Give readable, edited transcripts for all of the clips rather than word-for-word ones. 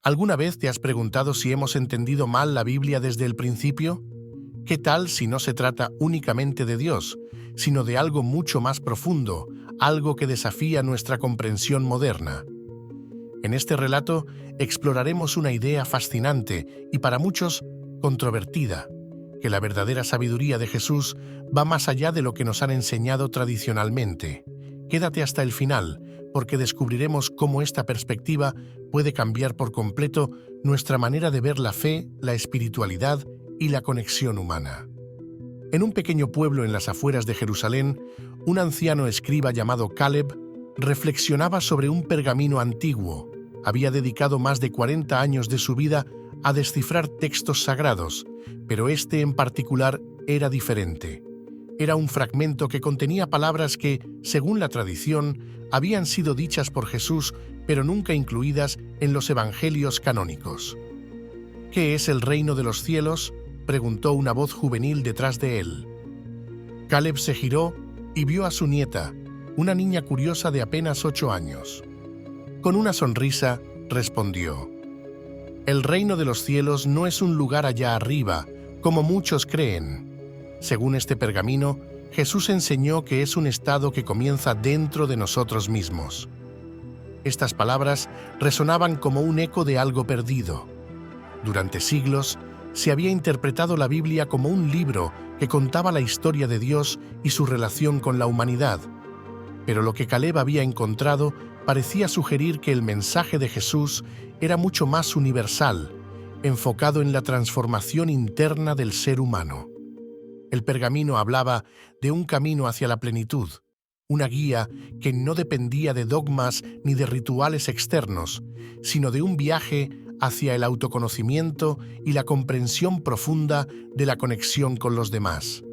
¿Alguna vez te has preguntado si hemos entendido mal la Biblia desde el principio? ¿Qué tal si no se trata únicamente de Dios, sino de algo mucho más profundo, algo que desafía nuestra comprensión moderna? En este relato exploraremos una idea fascinante y para muchos controvertida, que la verdadera sabiduría de Jesús va más allá de lo que nos han enseñado tradicionalmente. Quédate hasta el final, porque descubriremos cómo esta perspectiva puede cambiar por completo nuestra manera de ver la fe, la espiritualidad y la conexión humana. En un pequeño pueblo en las afueras de Jerusalén, un anciano escriba llamado Caleb reflexionaba sobre un pergamino antiguo. Había dedicado más de 40 años de su vida a descifrar textos sagrados, pero este en particular era diferente. Era un fragmento que contenía palabras que, según la tradición, habían sido dichas por Jesús, pero nunca incluidas en los evangelios canónicos. ¿Qué es el reino de los cielos?, preguntó una voz juvenil detrás de él. Caleb se giró y vio a su nieta, una niña curiosa de apenas 8 años. Con una sonrisa, respondió: «El reino de los cielos no es un lugar allá arriba, como muchos creen. Según este pergamino, Jesús enseñó que es un estado que comienza dentro de nosotros mismos». Estas palabras resonaban como un eco de algo perdido. Durante siglos, se había interpretado la Biblia como un libro que contaba la historia de Dios y su relación con la humanidad. Pero lo que Caleb había encontrado parecía sugerir que el mensaje de Jesús era mucho más universal, enfocado en la transformación interna del ser humano. El pergamino hablaba de un camino hacia la plenitud, una guía que no dependía de dogmas ni de rituales externos, sino de un viaje hacia el autoconocimiento y la comprensión profunda de la conexión con los demás.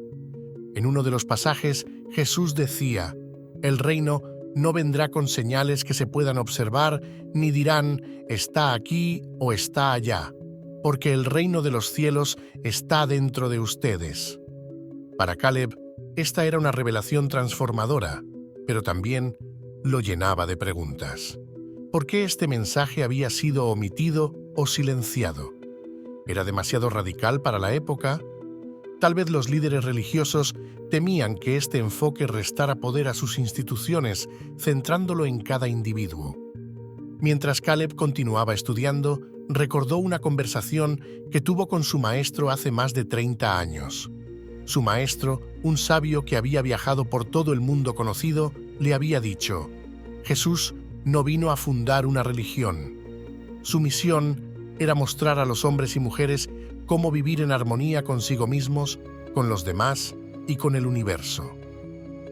En uno de los pasajes, Jesús decía: «El reino no vendrá con señales que se puedan observar, ni dirán, está aquí o está allá, porque el reino de los cielos está dentro de ustedes». Para Caleb, esta era una revelación transformadora, pero también lo llenaba de preguntas. ¿Por qué este mensaje había sido omitido o silenciado? ¿Era demasiado radical para la época? Tal vez los líderes religiosos temían que este enfoque restara poder a sus instituciones, centrándolo en cada individuo. Mientras Caleb continuaba estudiando, recordó una conversación que tuvo con su maestro hace más de 30 años. Su maestro, un sabio que había viajado por todo el mundo conocido, le había dicho: «Jesús no vino a fundar una religión. Su misión era mostrar a los hombres y mujeres cómo vivir en armonía consigo mismos, con los demás y con el universo».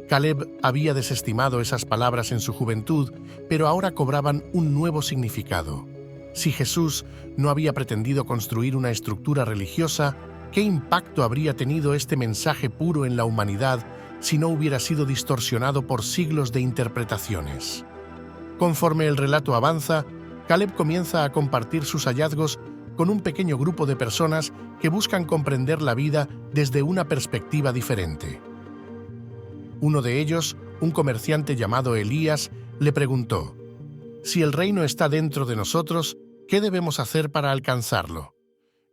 Caleb había desestimado esas palabras en su juventud, pero ahora cobraban un nuevo significado. Si Jesús no había pretendido construir una estructura religiosa, ¿qué impacto habría tenido este mensaje puro en la humanidad si no hubiera sido distorsionado por siglos de interpretaciones? Conforme el relato avanza, Caleb comienza a compartir sus hallazgos con un pequeño grupo de personas que buscan comprender la vida desde una perspectiva diferente. Uno de ellos, un comerciante llamado Elías, le preguntó: «Si el reino está dentro de nosotros, ¿qué debemos hacer para alcanzarlo?».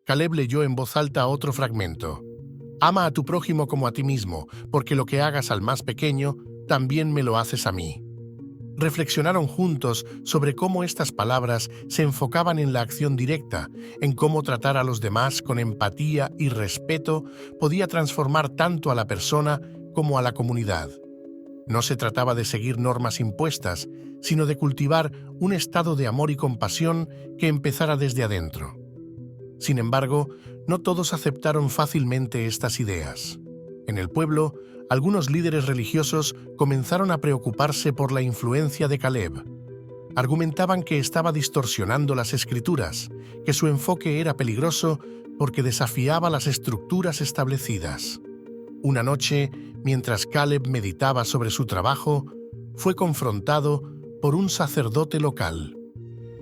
Caleb leyó en voz alta otro fragmento: «Ama a tu prójimo como a ti mismo, porque lo que hagas al más pequeño, también me lo haces a mí». Reflexionaron juntos sobre cómo estas palabras se enfocaban en la acción directa, en cómo tratar a los demás con empatía y respeto podía transformar tanto a la persona como a la comunidad. No se trataba de seguir normas impuestas, sino de cultivar un estado de amor y compasión que empezara desde adentro. Sin embargo, no todos aceptaron fácilmente estas ideas. En el pueblo, algunos líderes religiosos comenzaron a preocuparse por la influencia de Caleb. Argumentaban que estaba distorsionando las escrituras, que su enfoque era peligroso porque desafiaba las estructuras establecidas. Una noche, mientras Caleb meditaba sobre su trabajo, fue confrontado por un sacerdote local.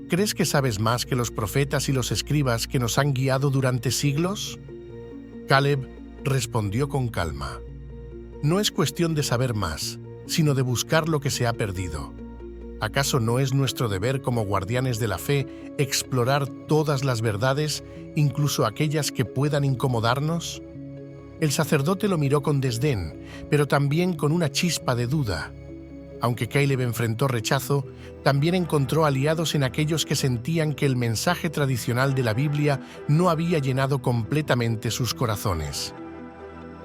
¿Crees que sabes más que los profetas y los escribas que nos han guiado durante siglos? Caleb respondió con calma: «No es cuestión de saber más, sino de buscar lo que se ha perdido. ¿Acaso no es nuestro deber como guardianes de la fe explorar todas las verdades, incluso aquellas que puedan incomodarnos? El sacerdote lo miró con desdén, pero también con una chispa de duda. Aunque Caleb enfrentó rechazo, también encontró aliados en aquellos que sentían que el mensaje tradicional de la Biblia no había llenado completamente sus corazones.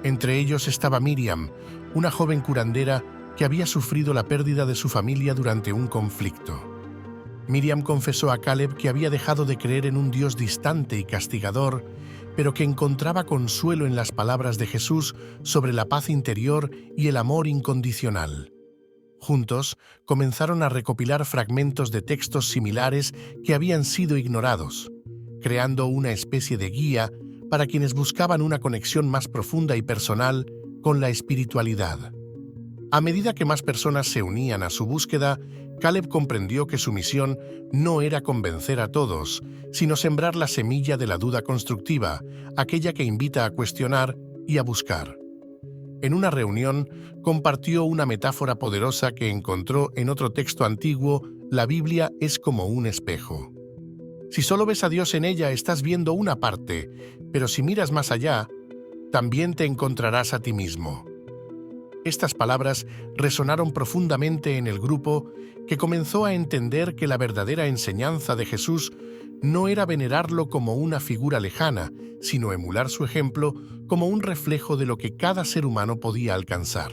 Entre ellos estaba Miriam, una joven curandera que había sufrido la pérdida de su familia durante un conflicto. Miriam confesó a Caleb que había dejado de creer en un Dios distante y castigador, pero que encontraba consuelo en las palabras de Jesús sobre la paz interior y el amor incondicional. Juntos comenzaron a recopilar fragmentos de textos similares que habían sido ignorados, creando una especie de guía para quienes buscaban una conexión más profunda y personal con la espiritualidad. A medida que más personas se unían a su búsqueda, Caleb comprendió que su misión no era convencer a todos, sino sembrar la semilla de la duda constructiva, aquella que invita a cuestionar y a buscar. En una reunión, compartió una metáfora poderosa que encontró en otro texto antiguo: la Biblia es como un espejo. Si solo ves a Dios en ella, estás viendo una parte, pero si miras más allá, también te encontrarás a ti mismo. Estas palabras resonaron profundamente en el grupo, que comenzó a entender que la verdadera enseñanza de Jesús no era venerarlo como una figura lejana, sino emular su ejemplo como un reflejo de lo que cada ser humano podía alcanzar.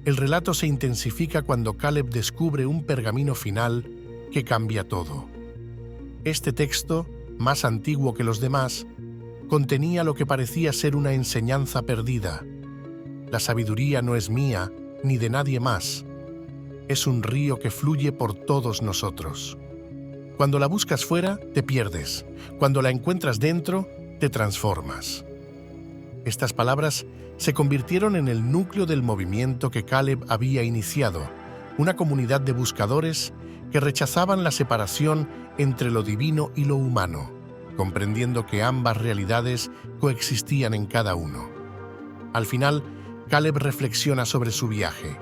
El relato se intensifica cuando Caleb descubre un pergamino final que cambia todo. Este texto, más antiguo que los demás, contenía lo que parecía ser una enseñanza perdida. La sabiduría no es mía ni de nadie más. Es un río que fluye por todos nosotros. Cuando la buscas fuera, te pierdes. Cuando la encuentras dentro, te transformas. Estas palabras se convirtieron en el núcleo del movimiento que Caleb había iniciado, una comunidad de buscadores que rechazaban la separación entre lo divino y lo humano, comprendiendo que ambas realidades coexistían en cada uno. Al final, Caleb reflexiona sobre su viaje.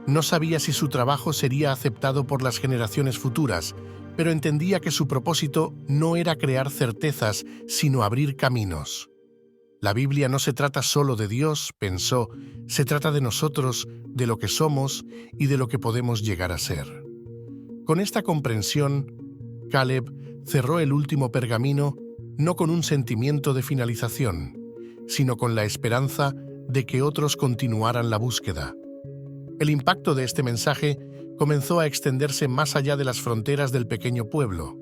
No sabía si su trabajo sería aceptado por las generaciones futuras, pero entendía que su propósito no era crear certezas, sino abrir caminos. La Biblia no se trata solo de Dios, pensó, se trata de nosotros, de lo que somos y de lo que podemos llegar a ser. Con esta comprensión, Caleb cerró el último pergamino no con un sentimiento de finalización, sino con la esperanza de que otros continuaran la búsqueda. El impacto de este mensaje comenzó a extenderse más allá de las fronteras del pequeño pueblo.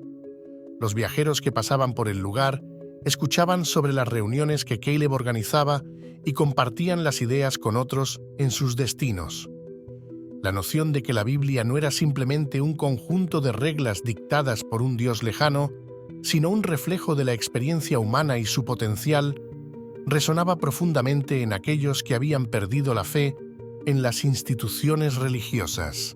Los viajeros que pasaban por el lugar escuchaban sobre las reuniones que Caleb organizaba y compartían las ideas con otros en sus destinos. La noción de que la Biblia no era simplemente un conjunto de reglas dictadas por un Dios lejano, sino un reflejo de la experiencia humana y su potencial, resonaba profundamente en aquellos que habían perdido la fe en las instituciones religiosas.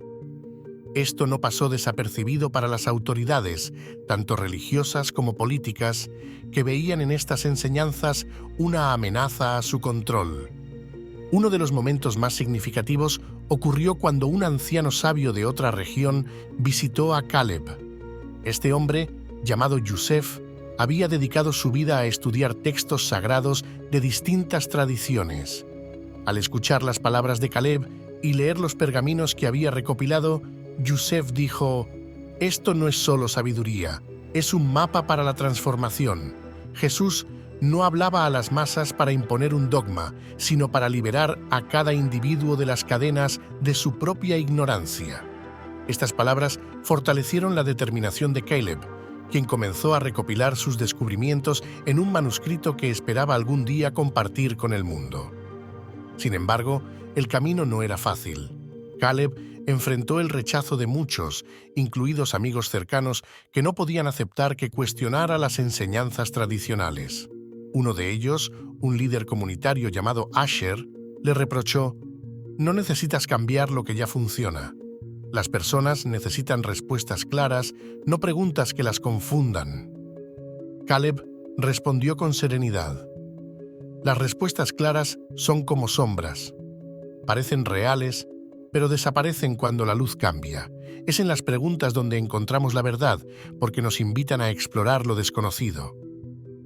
Esto no pasó desapercibido para las autoridades, tanto religiosas como políticas, que veían en estas enseñanzas una amenaza a su control. Uno de los momentos más significativos ocurrió cuando un anciano sabio de otra región visitó a Caleb. Este hombre, llamado Yusef, había dedicado su vida a estudiar textos sagrados de distintas tradiciones. Al escuchar las palabras de Caleb y leer los pergaminos que había recopilado, Yusef dijo: «Esto no es solo sabiduría, es un mapa para la transformación. Jesús no hablaba a las masas para imponer un dogma, sino para liberar a cada individuo de las cadenas de su propia ignorancia». Estas palabras fortalecieron la determinación de Caleb, quien comenzó a recopilar sus descubrimientos en un manuscrito que esperaba algún día compartir con el mundo. Sin embargo, el camino no era fácil. Caleb enfrentó el rechazo de muchos, incluidos amigos cercanos, que no podían aceptar que cuestionara las enseñanzas tradicionales. Uno de ellos, un líder comunitario llamado Asher, le reprochó: «No necesitas cambiar lo que ya funciona. Las personas necesitan respuestas claras, no preguntas que las confundan». Caleb respondió con serenidad: «Las respuestas claras son como sombras. Parecen reales, pero desaparecen cuando la luz cambia. Es en las preguntas donde encontramos la verdad, porque nos invitan a explorar lo desconocido.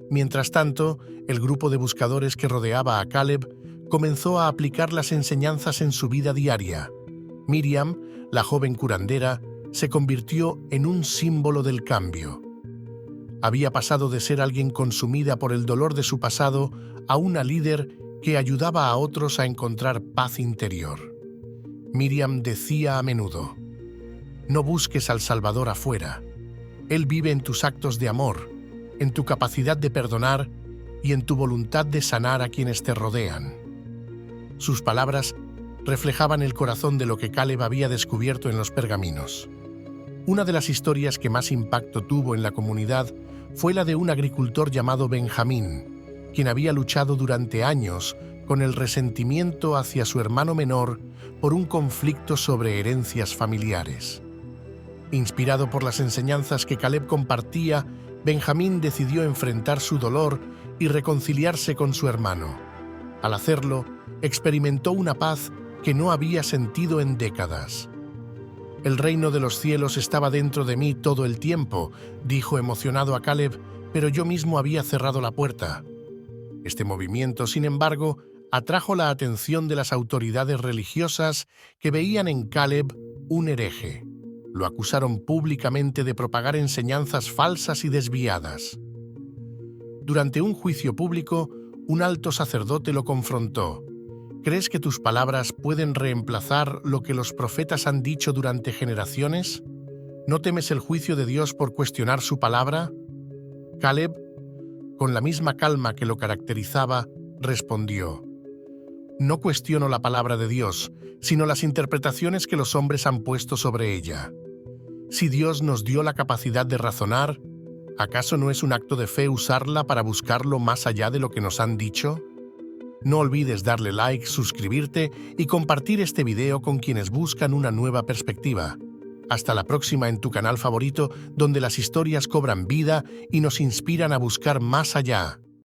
Mientras tanto, el grupo de buscadores que rodeaba a Caleb comenzó a aplicar las enseñanzas en su vida diaria. Miriam, la joven curandera, se convirtió en un símbolo del cambio. Había pasado de ser alguien consumida por el dolor de su pasado a una líder que ayudaba a otros a encontrar paz interior. Miriam decía a menudo: «No busques al Salvador afuera. Él vive en tus actos de amor, en tu capacidad de perdonar y en tu voluntad de sanar a quienes te rodean». Sus palabras reflejaban el corazón de lo que Caleb había descubierto en los pergaminos. Una de las historias que más impacto tuvo en la comunidad fue la de un agricultor llamado Benjamín, quien había luchado durante años con el resentimiento hacia su hermano menor por un conflicto sobre herencias familiares. Inspirado por las enseñanzas que Caleb compartía, Benjamín decidió enfrentar su dolor y reconciliarse con su hermano. Al hacerlo, experimentó una paz que no había sentido en décadas. «El reino de los cielos estaba dentro de mí todo el tiempo», dijo emocionado a Caleb, «pero yo mismo había cerrado la puerta». Este movimiento, sin embargo, atrajo la atención de las autoridades religiosas que veían en Caleb un hereje. Lo acusaron públicamente de propagar enseñanzas falsas y desviadas. Durante un juicio público, un alto sacerdote lo confrontó. ¿Crees que tus palabras pueden reemplazar lo que los profetas han dicho durante generaciones? ¿No temes el juicio de Dios por cuestionar su palabra? Caleb, con la misma calma que lo caracterizaba, respondió: «No cuestiono la palabra de Dios, sino las interpretaciones que los hombres han puesto sobre ella. Si Dios nos dio la capacidad de razonar, ¿acaso no es un acto de fe usarla para buscarlo más allá de lo que nos han dicho?» No olvides darle like, suscribirte y compartir este video con quienes buscan una nueva perspectiva. Hasta la próxima en tu canal favorito, donde las historias cobran vida y nos inspiran a buscar más allá.